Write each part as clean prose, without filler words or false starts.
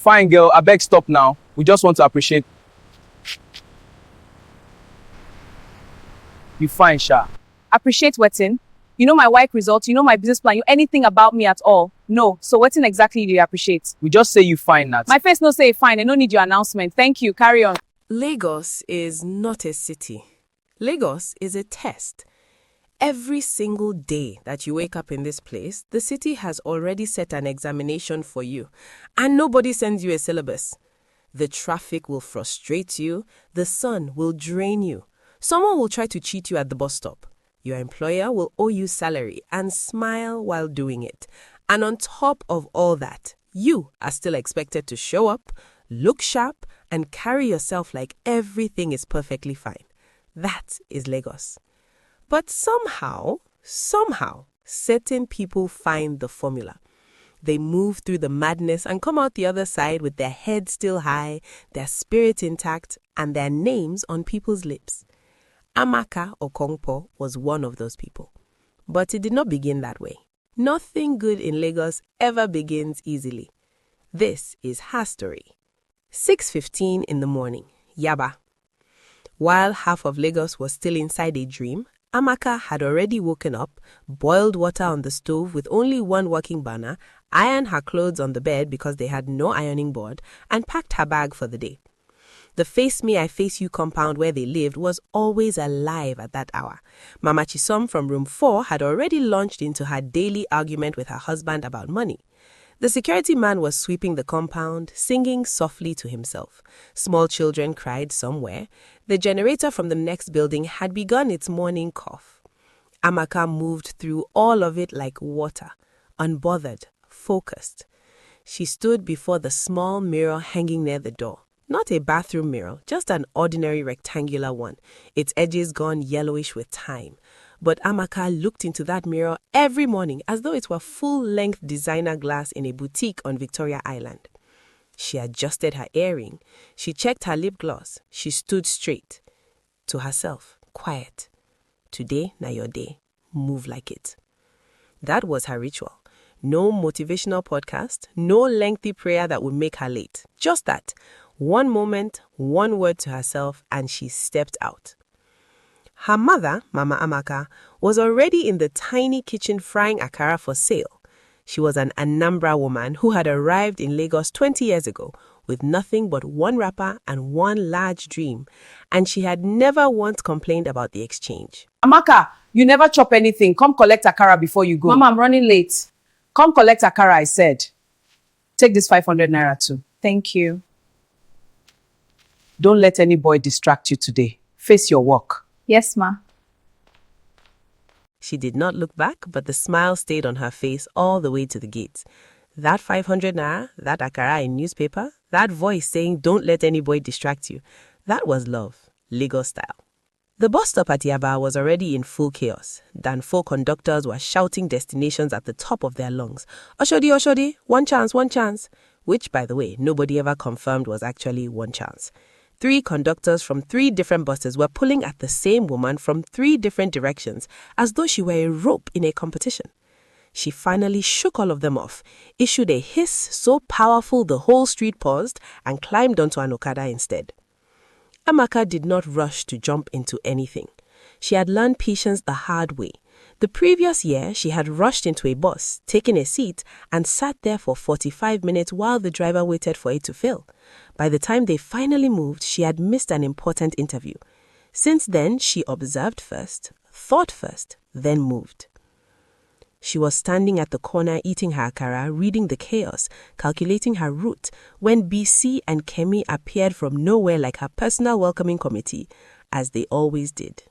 Fine, girl. I beg stop now. We just want to appreciate. You fine, Sha. Appreciate wetin? You know my work results, you know my business plan, you anything about me at all? No. So wetin exactly do you appreciate? We just say you fine, Nat. My face no say fine, I no need your announcement. Thank you, carry on. Lagos is not a city. Lagos is a test. Every single day that you wake up in this place, the city has already set an examination for you, and nobody sends you a syllabus. The traffic will frustrate you, the sun will drain you. Someone will try to cheat you at the bus stop. Your employer will owe you salary and smile while doing it. And on top of all that, you are still expected to show up, look sharp, and carry yourself like everything is perfectly fine. That is Lagos. But somehow, certain people find the formula. They move through the madness and come out the other side with their heads still high, their spirit intact, and their names on people's lips. Amaka Okonkwo was one of those people. But it did not begin that way. Nothing good in Lagos ever begins easily. This is her story. 6:15 in the morning, Yaba. While half of Lagos was still inside a dream, Amaka had already woken up, boiled water on the stove with only one working burner, ironed her clothes on the bed because they had no ironing board, and packed her bag for the day. The Face Me, I Face You compound where they lived was always alive at that hour. Mama Chisom from room 4 had already launched into her daily argument with her husband about money. The security man was sweeping the compound, singing softly to himself. Small children cried somewhere. The generator from the next building had begun its morning cough. Amaka moved through all of it like water, unbothered, focused. She stood before the small mirror hanging near the door. Not a bathroom mirror, just an ordinary rectangular one, its edges gone yellowish with time. But Amaka looked into that mirror every morning as though it were full-length designer glass in a boutique on Victoria Island. She adjusted her earring. She checked her lip gloss. She stood straight. To herself, quiet. Today, na your day. Move like it. That was her ritual. No motivational podcast, no lengthy prayer that would make her late. Just that. One moment, one word to herself, and she stepped out. Her mother, Mama Amaka, was already in the tiny kitchen frying ankara for sale. She was an Anambra woman who had arrived in Lagos 20 years ago with nothing but one wrapper and one large dream, and she had never once complained about the exchange. Amaka, you never chop anything. Come collect akara before you go. Mama, I'm running late. Come collect akara, I said. Take this 500 naira too. Thank you. Don't let any boy distract you today. Face your work. Yes, ma. She did not look back, but the smile stayed on her face all the way to the gate. That 500 naira, that akara in newspaper, that voice saying, "Don't let any boy distract you," that was love, Lagos style. The bus stop at Yaba was already in full chaos. Danfo conductors were shouting destinations at the top of their lungs. Oshodi, Oshodi, one chance, which, by the way, nobody ever confirmed was actually one chance. 3 conductors from 3 different buses were pulling at the same woman from 3 different directions, as though she were a rope in a competition. She finally shook all of them off, issued a hiss so powerful the whole street paused, and climbed onto an Okada instead. Amaka did not rush to jump into anything. She had learned patience the hard way. The previous year, she had rushed into a bus, taken a seat, and sat there for 45 minutes while the driver waited for it to fill. By the time they finally moved, she had missed an important interview. Since then, she observed first, thought first, then moved. She was standing at the corner eating her akara, reading the chaos, calculating her route, when BC and Kemi appeared from nowhere like her personal welcoming committee, as they always did.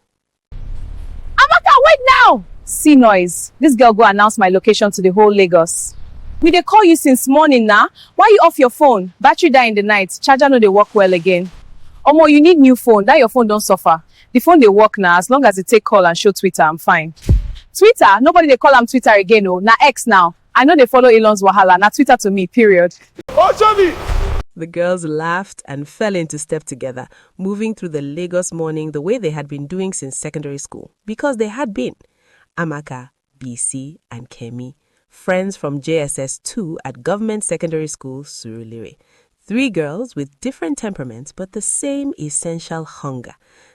Amaka, wait now! See noise. This girl go announce my location to the whole Lagos. We dey call you since morning now. Why you off your phone? Battery die in the night. Charger no dey work well again. Omo, you need new phone. That your phone don't suffer. The phone dey work now. As long as it take call and show Twitter, I'm fine. Twitter? Nobody dey call am Twitter again, oh. Na X now. I know they follow Elon's wahala. Na Twitter to me, period. Oh, show me! The girls laughed and fell into step together, moving through the Lagos morning the way they had been doing since secondary school. Because they had been. Amaka, BC, and Kemi, friends from JSS 2 at Government Secondary School, Surulere. Three girls with different temperaments but the same essential hunger,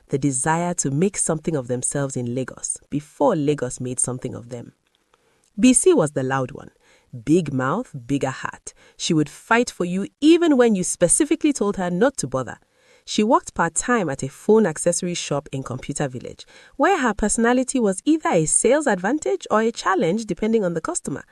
the desire to make something of themselves in Lagos before Lagos made something of them. BC was the loud one. Big mouth, bigger heart. She would fight for you even when you specifically told her not to bother. She worked part-time at a phone accessory shop in Computer Village, where her personality was either a sales advantage or a challenge depending on the customer.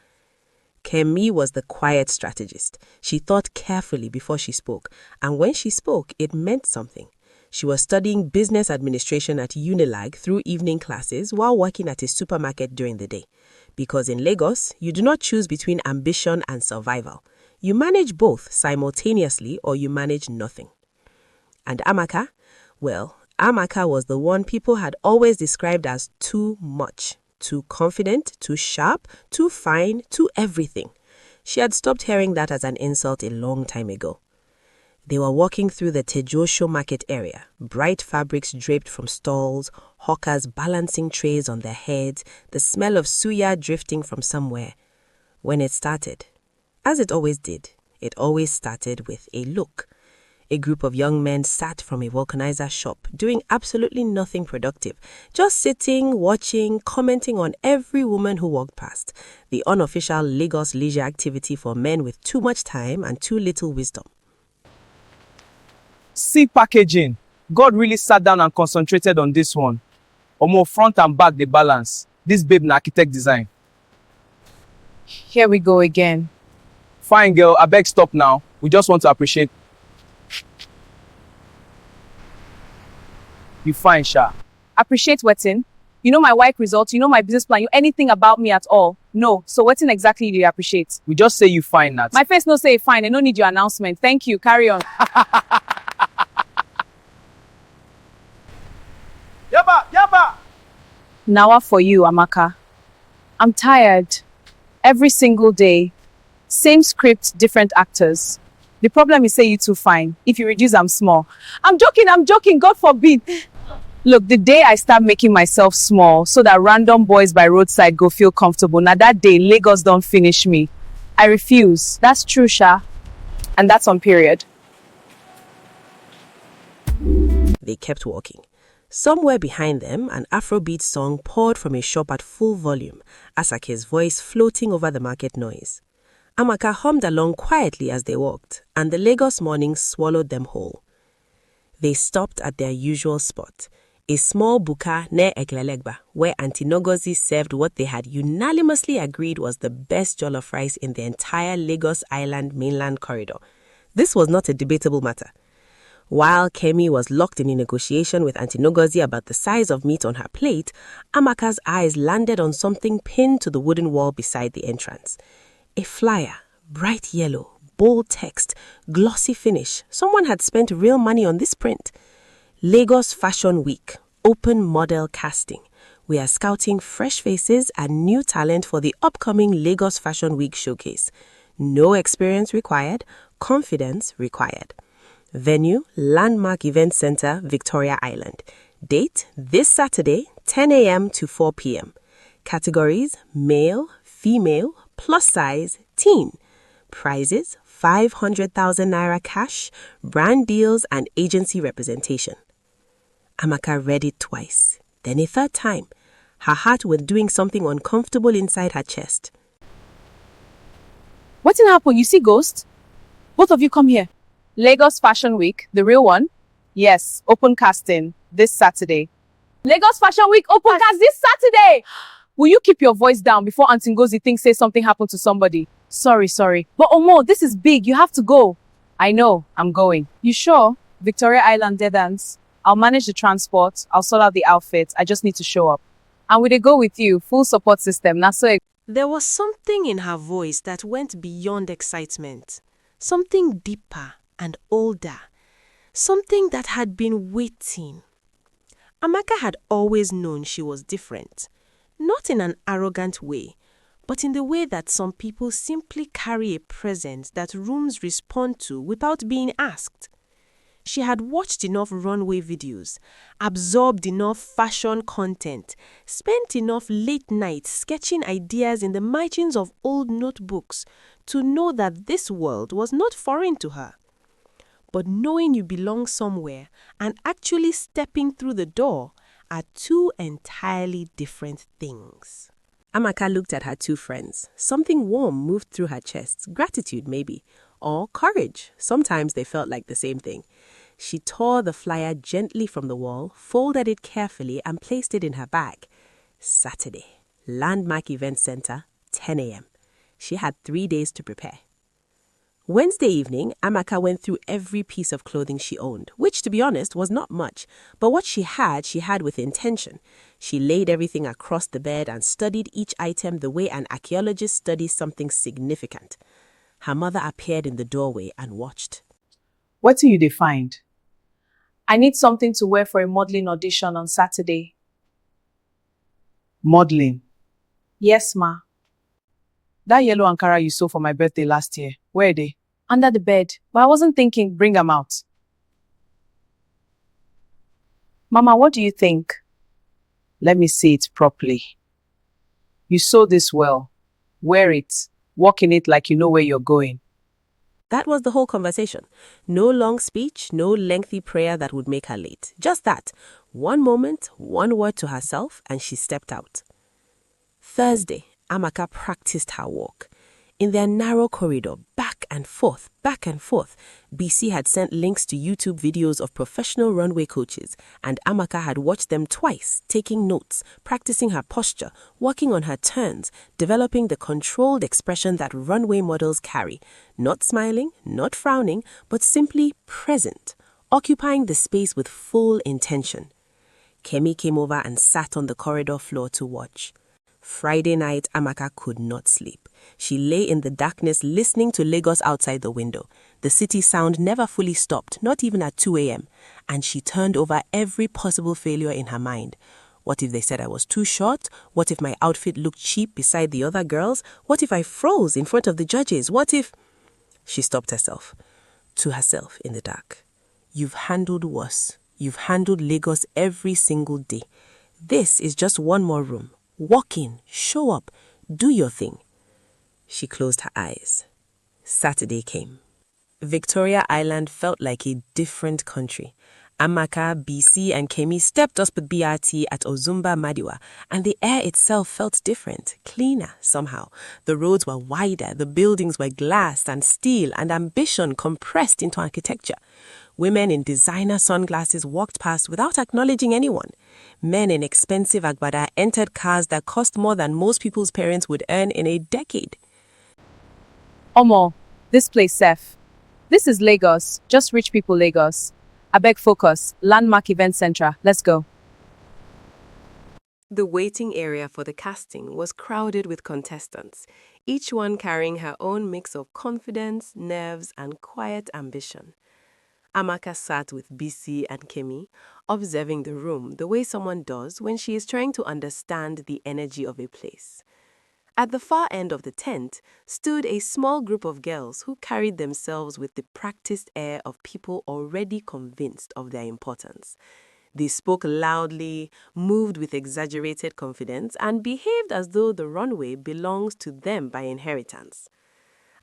Kemi was the quiet strategist. She thought carefully before she spoke, and when she spoke, it meant something. She was studying business administration at Unilag through evening classes while working at a supermarket during the day. Because in Lagos, you do not choose between ambition and survival. You manage both simultaneously or you manage nothing. And Amaka? Well, Amaka was the one people had always described as too much. Too confident, too sharp, too fine, too everything. She had stopped hearing that as an insult a long time ago. They were walking through the Tejosho market area, bright fabrics draped from stalls, hawkers balancing trays on their heads, the smell of suya drifting from somewhere. When it started, as it always did, it always started with a look. A group of young men sat from a vulcanizer shop, doing absolutely nothing productive, just sitting, watching, commenting on every woman who walked past, the unofficial Lagos leisure activity for men with too much time and too little wisdom. See packaging. God really sat down and concentrated on this one. Omo, front and back, the balance. This babe na architect design. Here we go again. Fine girl, I beg stop now. We just want to appreciate. You fine, Sha. Appreciate wetin? You know my work results, you know my business plan, you anything about me at all? No. So wetin exactly do you appreciate? We just say you fine, Nat. My face no say fine, I no need your announcement. Thank you, carry on. Yaba! Nawa for you, Amaka. I'm tired. Every single day. Same script, different actors. The problem is say you too fine. If you reduce, I'm small. I'm joking, God forbid. Look, the day I start making myself small so that random boys by roadside go feel comfortable, now that day Lagos don't finish me. I refuse. That's true, Sha. And that's on period. They kept walking. Somewhere behind them, an Afrobeat song poured from a shop at full volume, Asake's voice floating over the market noise. Amaka hummed along quietly as they walked, and the Lagos morning swallowed them whole. They stopped at their usual spot, a small buka near Eklelegba, where Auntie Nogozi served what they had unanimously agreed was the best jollof rice in the entire Lagos Island mainland corridor. This was not a debatable matter. While Kemi was locked in a negotiation with Auntie Nogozi about the size of meat on her plate, Amaka's eyes landed on something pinned to the wooden wall beside the entrance. A flyer, bright yellow, bold text, glossy finish. Someone had spent real money on this print. Lagos Fashion Week, open model casting. We are scouting fresh faces and new talent for the upcoming Lagos Fashion Week showcase. No experience required, confidence required. Venue, Landmark Event Center, Victoria Island. Date, this Saturday, 10 a.m. to 4 p.m. Categories, male, female, plus size, teen. Prizes, 500,000 naira cash, brand deals and agency representation. Amaka read it twice, then a third time. Her heart was doing something uncomfortable inside her chest. What did happen? You see ghosts? Both of you come here. Lagos Fashion Week, the real one? Yes, open casting this Saturday. Lagos Fashion Week, open cast this Saturday! Will you keep your voice down before Auntie Ngozi thinks say something happened to somebody? Sorry. But Omo, this is big. You have to go. I know. I'm going. You sure? Victoria Island dead ends. I'll manage the transport. I'll sort out the outfits. I just need to show up. And will they go with you? Full support system. There was something in her voice that went beyond excitement. Something deeper and older. Something that had been waiting. Amaka had always known she was different. Not in an arrogant way, but in the way that some people simply carry a presence that rooms respond to without being asked. She had watched enough runway videos, absorbed enough fashion content, spent enough late nights sketching ideas in the margins of old notebooks to know that this world was not foreign to her. but knowing you belong somewhere and actually stepping through the door are two entirely different things. Amaka looked at her two friends. Something warm moved through her chest. Gratitude, maybe. Or courage. Sometimes they felt like the same thing. She tore the flyer gently from the wall, folded it carefully, and placed it in her bag. Saturday. Landmark Event Center, 10 a.m. She had 3 days to prepare. Wednesday evening, Amaka went through every piece of clothing she owned, which, to be honest, was not much. But what she had with intention. She laid everything across the bed and studied each item the way an archaeologist studies something significant. Her mother appeared in the doorway and watched. What do you find? I need something to wear for a modeling audition on Saturday. Modeling. Yes, ma. That yellow ankara you saw for my birthday last year, where are they? Under the bed. But I wasn't thinking. Bring them out. Mama, what do you think? Let me see it properly. You sew this well. Wear it. Walk in it like you know where you're going. That was the whole conversation. No long speech, no lengthy prayer that would make her late. Just that. One moment, one word to herself, and she stepped out. Thursday, Amaka practiced her walk. In their narrow corridor, back and forth, BC had sent links to YouTube videos of professional runway coaches, and Amaka had watched them twice, taking notes, practicing her posture, working on her turns, developing the controlled expression that runway models carry, not smiling, not frowning, but simply present, occupying the space with full intention. Kemi came over and sat on the corridor floor to watch. Friday night, Amaka could not sleep. She lay in the darkness listening to Lagos outside the window. The city sound never fully stopped, not even at 2 a.m. And she turned over every possible failure in her mind. What if they said I was too short? What if my outfit looked cheap beside the other girls? What if I froze in front of the judges? What if... She stopped herself. To herself in the dark. You've handled worse. You've handled Lagos every single day. This is just one more room. Walk in, show up, do your thing. She closed her eyes. Saturday came. Victoria Island felt like a different country. Amaka, BC, and Kemi stepped off the BRT at Ozumba Madiwa, and the air itself felt different, cleaner somehow. The roads were wider, the buildings were glass and steel, and ambition compressed into architecture. Women in designer sunglasses walked past without acknowledging anyone. Men in expensive agbada entered cars that cost more than most people's parents would earn in a decade. Omo, this place safe. This is Lagos, just rich people Lagos. Abeg focus, Landmark Event Center, let's go. The waiting area for the casting was crowded with contestants, each one carrying her own mix of confidence, nerves, and quiet ambition. Amaka sat with BC and Kemi, observing the room the way someone does when she is trying to understand the energy of a place. At the far end of the tent stood a small group of girls who carried themselves with the practiced air of people already convinced of their importance. They spoke loudly, moved with exaggerated confidence, and behaved as though the runway belongs to them by inheritance.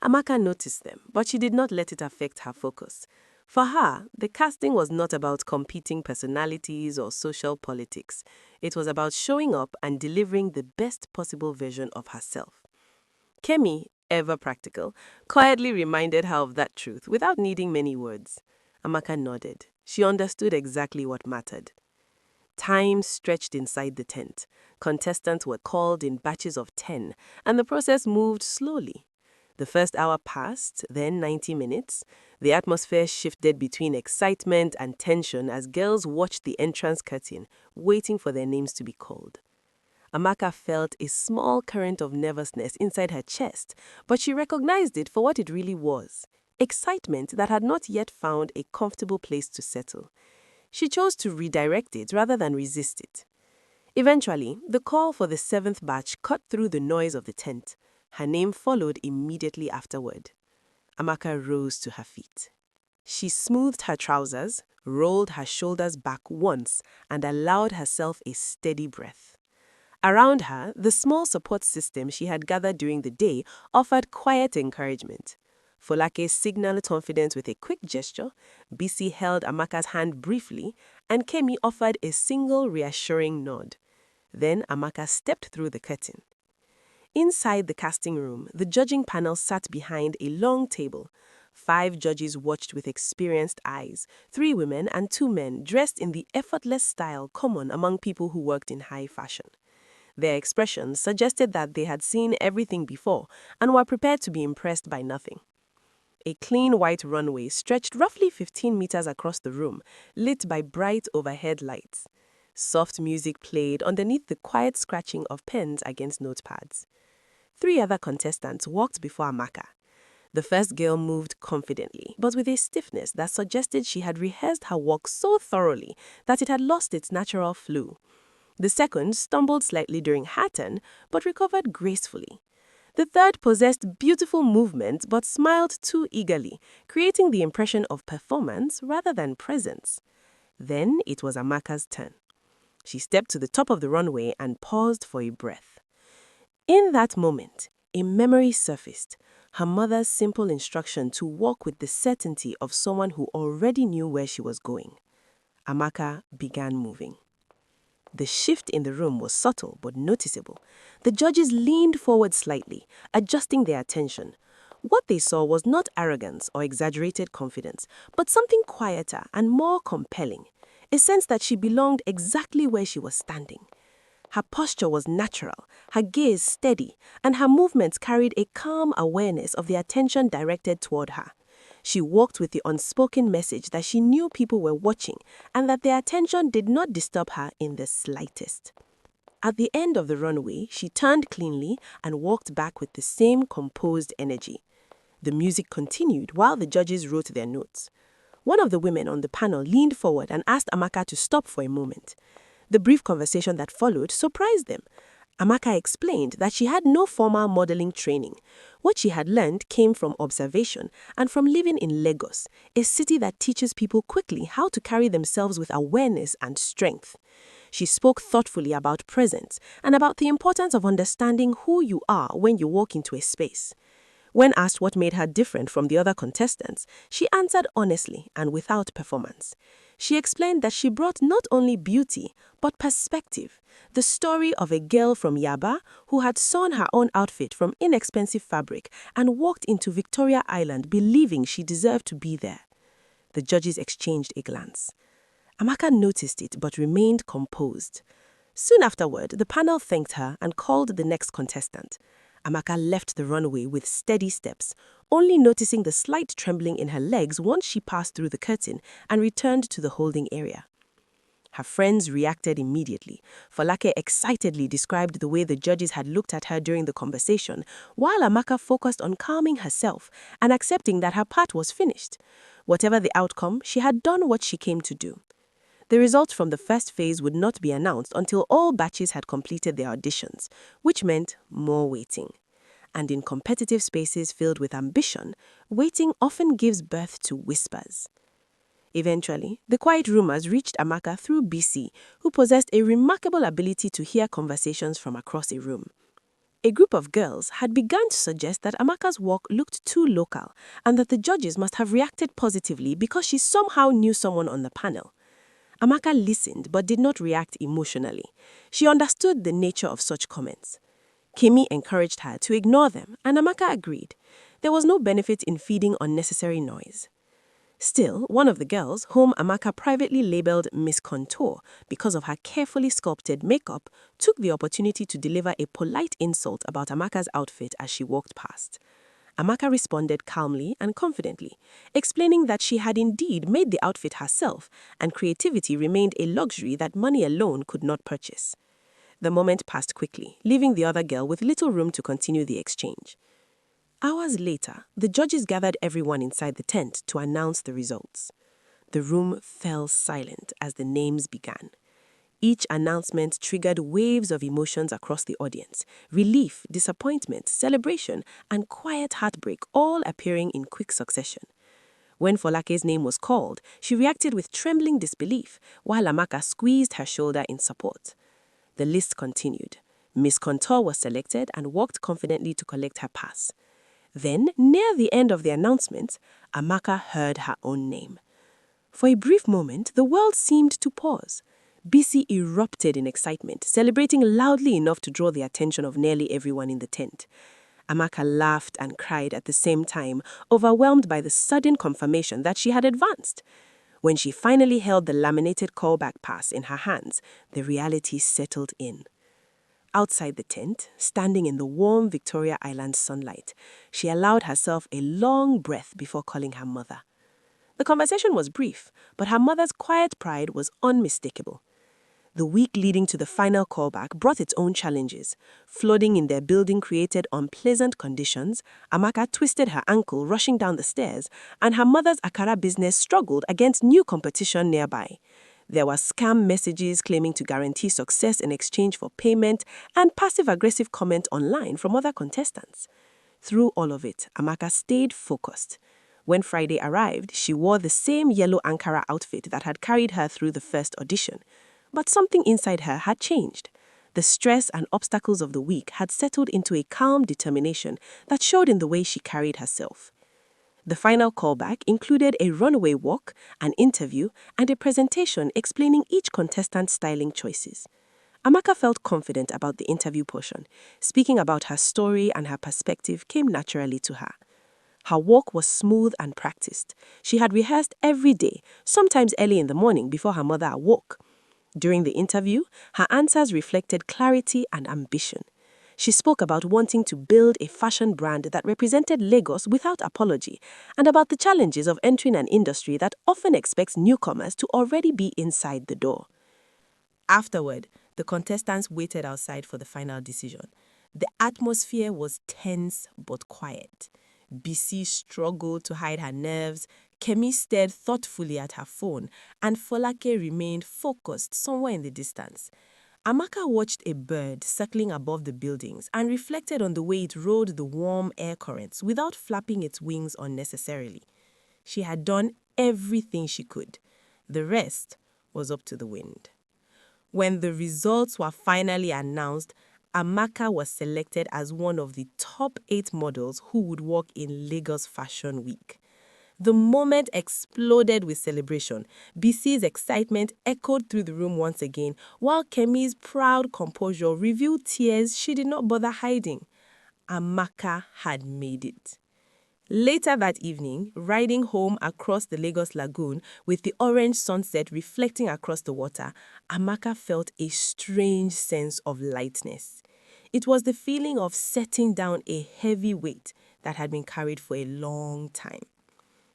Amaka noticed them, but she did not let it affect her focus. For her, the casting was not about competing personalities or social politics. It was about showing up and delivering the best possible version of herself. Kemi, ever practical, quietly reminded her of that truth without needing many words. Amaka nodded. She understood exactly what mattered. Time stretched inside the tent. Contestants were called in batches of 10, and the process moved slowly. The first hour passed, then 90 minutes. The atmosphere shifted between excitement and tension as girls watched the entrance curtain, waiting for their names to be called. Amaka felt a small current of nervousness inside her chest, but she recognized it for what it really was: excitement that had not yet found a comfortable place to settle. She chose to redirect it rather than resist it. Eventually, the call for the 7th batch cut through the noise of the tent. Her name followed immediately afterward. Amaka rose to her feet. She smoothed her trousers, rolled her shoulders back once, and allowed herself a steady breath. Around her, the small support system she had gathered during the day offered quiet encouragement. Folake signaled confidence with a quick gesture, BC held Amaka's hand briefly, and Kemi offered a single reassuring nod. Then Amaka stepped through the curtain. Inside the casting room, the judging panel sat behind a long table. 5 judges watched with experienced eyes, 3 women and 2 men dressed in the effortless style common among people who worked in high fashion. Their expressions suggested that they had seen everything before and were prepared to be impressed by nothing. A clean white runway stretched roughly 15 meters across the room, lit by bright overhead lights. Soft music played underneath the quiet scratching of pens against notepads. 3 other contestants walked before Amaka. The first girl moved confidently, but with a stiffness that suggested she had rehearsed her walk so thoroughly that it had lost its natural flow. The second stumbled slightly during her turn, but recovered gracefully. The third possessed beautiful movement but smiled too eagerly, creating the impression of performance rather than presence. Then it was Amaka's turn. She stepped to the top of the runway and paused for a breath. In that moment, a memory surfaced, her mother's simple instruction to walk with the certainty of someone who already knew where she was going. Amaka began moving. The shift in the room was subtle but noticeable. The judges leaned forward slightly, adjusting their attention. What they saw was not arrogance or exaggerated confidence, but something quieter and more compelling, a sense that she belonged exactly where she was standing. Her posture was natural, her gaze steady, and her movements carried a calm awareness of the attention directed toward her. She walked with the unspoken message that she knew people were watching and that their attention did not disturb her in the slightest. At the end of the runway, she turned cleanly and walked back with the same composed energy. The music continued while the judges wrote their notes. One of the women on the panel leaned forward and asked Amaka to stop for a moment. The brief conversation that followed surprised them. Amaka explained that she had no formal modeling training. What she had learned came from observation and from living in Lagos, a city that teaches people quickly how to carry themselves with awareness and strength. She spoke thoughtfully about presence and about the importance of understanding who you are when you walk into a space. When asked what made her different from the other contestants, she answered honestly and without performance. She explained that she brought not only beauty, but perspective, the story of a girl from Yaba who had sewn her own outfit from inexpensive fabric and walked into Victoria Island believing she deserved to be there. The judges exchanged a glance. Amaka noticed it but remained composed. Soon afterward, the panel thanked her and called the next contestant. Amaka left the runway with steady steps, only noticing the slight trembling in her legs once she passed through the curtain and returned to the holding area. Her friends reacted immediately. Folake excitedly described the way the judges had looked at her during the conversation, while Amaka focused on calming herself and accepting that her part was finished. Whatever the outcome, she had done what she came to do. The results from the first phase would not be announced until all batches had completed their auditions, which meant more waiting. And in competitive spaces filled with ambition, waiting often gives birth to whispers. Eventually, the quiet rumors reached Amaka through BC, who possessed a remarkable ability to hear conversations from across a room. A group of girls had begun to suggest that Amaka's walk looked too local and that the judges must have reacted positively because she somehow knew someone on the panel. Amaka listened but did not react emotionally. She understood the nature of such comments. Kemi encouraged her to ignore them, and Amaka agreed. There was no benefit in feeding unnecessary noise. Still, one of the girls, whom Amaka privately labeled Miss Contour because of her carefully sculpted makeup, took the opportunity to deliver a polite insult about Amaka's outfit as she walked past. Amaka responded calmly and confidently, explaining that she had indeed made the outfit herself and creativity remained a luxury that money alone could not purchase. The moment passed quickly, leaving the other girl with little room to continue the exchange. Hours later, the judges gathered everyone inside the tent to announce the results. The room fell silent as the names began. Each announcement triggered waves of emotions across the audience: relief, disappointment, celebration, and quiet heartbreak, all appearing in quick succession. When Folake's name was called, she reacted with trembling disbelief, while Amaka squeezed her shoulder in support. The list continued. Miss Contour was selected and walked confidently to collect her pass. Then, near the end of the announcement, Amaka heard her own name. For a brief moment, the world seemed to pause. BC erupted in excitement, celebrating loudly enough to draw the attention of nearly everyone in the tent. Amaka laughed and cried at the same time, overwhelmed by the sudden confirmation that she had advanced. When she finally held the laminated callback pass in her hands, the reality settled in. Outside the tent, standing in the warm Victoria Island sunlight, she allowed herself a long breath before calling her mother. The conversation was brief, but her mother's quiet pride was unmistakable. The week leading to the final callback brought its own challenges. Flooding in their building created unpleasant conditions, Amaka twisted her ankle rushing down the stairs, and her mother's ankara business struggled against new competition nearby. There were scam messages claiming to guarantee success in exchange for payment and passive-aggressive comments online from other contestants. Through all of it, Amaka stayed focused. When Friday arrived, she wore the same yellow ankara outfit that had carried her through the first audition. But something inside her had changed. The stress and obstacles of the week had settled into a calm determination that showed in the way she carried herself. The final callback included a runway walk, an interview, and a presentation explaining each contestant's styling choices. Amaka felt confident about the interview portion. Speaking about her story and her perspective came naturally to her. Her walk was smooth and practiced. She had rehearsed every day, sometimes early in the morning before her mother awoke. During the interview, her answers reflected clarity and ambition. She spoke about wanting to build a fashion brand that represented Lagos without apology, and about the challenges of entering an industry that often expects newcomers to already be inside the door. Afterward, the contestants waited outside for the final decision. The atmosphere was tense but quiet. BC struggled to hide her nerves, Kemi stared thoughtfully at her phone, and Folake remained focused somewhere in the distance. Amaka watched a bird circling above the buildings and reflected on the way it rode the warm air currents without flapping its wings unnecessarily. She had done everything she could. The rest was up to the wind. When the results were finally announced, Amaka was selected as one of the top 8 models who would walk in Lagos Fashion Week. The moment exploded with celebration. BC's excitement echoed through the room once again, while Kemi's proud composure revealed tears she did not bother hiding. Amaka had made it. Later that evening, riding home across the Lagos Lagoon with the orange sunset reflecting across the water, Amaka felt a strange sense of lightness. It was the feeling of setting down a heavy weight that had been carried for a long time.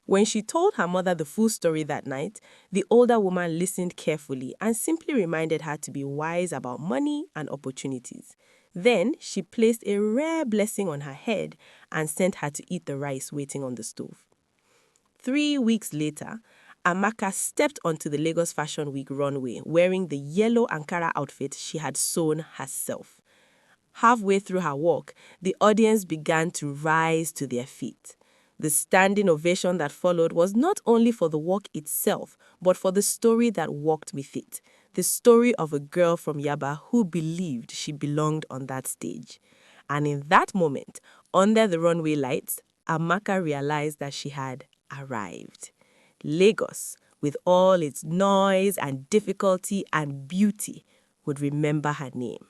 When she told her mother the full story that night, the older woman listened carefully and simply reminded her to be wise about money and opportunities. Then she placed a rare blessing on her head and sent her to eat the rice waiting on the stove. 3 weeks later, Amaka stepped onto the Lagos Fashion Week runway wearing the yellow ankara outfit she had sewn herself. Halfway through her walk, the audience began to rise to their feet. The standing ovation that followed was not only for the walk itself, but for the story that walked with it. The story of a girl from Yaba who believed she belonged on that stage. And in that moment, under the runway lights, Amaka realized that she had arrived. Lagos, with all its noise and difficulty and beauty, would remember her name.